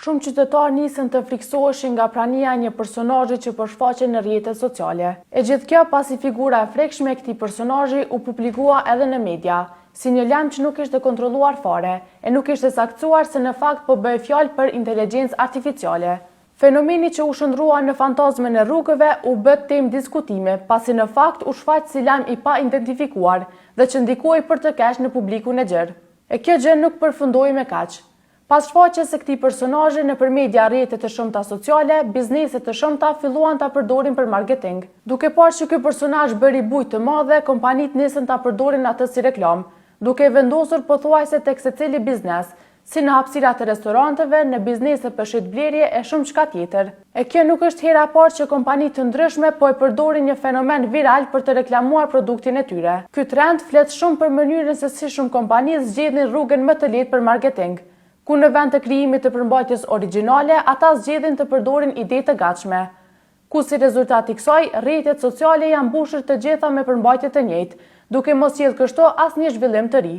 Shumë qytetarë nisën të friksoheshin nga prania e një personazhi që po shfaqej në rrjetet sociale. E gjithë kjo pasi figura e frekshme e këtij personazhi u publikua edhe në media, si një lajm që nuk ishte kontrolluar fare e nuk ishte saktuar se në fakt po bëhej fjalë për inteligjencë artificiale. Fenomeni që u shndrua në fantazmën e rrugëve u bë temë diskutime, pasi në fakt u shfaq si lajm i pa identifikuar dhe që ndikoi për të keq në publikun e gjerë. E kjo gjë nuk përfundoi me kaq. Pas shfaqjes së këtij personazhi nëpër media rrjete të shumta sociale, biznese të shumta filluan ta përdorin për marketing. Duke parë që ky personazh bëri bujë të madhe, kompanitë nisën ta përdorin atë si reklam, duke vendosur pothuajse tek secili biznes, si në hapësirat e restoranteve, në biznese për shitblerje e shumë çka tjetër. E kjo nuk është hera e parë që kompani të ndryshme po e përdorin një fenomen viral për të reklamuar produktin e tyre. Ky trend flet shumë për mënyrën se si shumë kompani zgjedhin rrugën më të lehtë për marketing, ku në vend të krijimit të përmbajtjes origjinale, ata zgjedhin të përdorin ide të gatshme, ku si rezultat i kësaj, rrjetet sociale janë mbushur të gjitha me përmbajtje të njëjtë, duke mos sjellë kështu asnjë zhvillim të ri.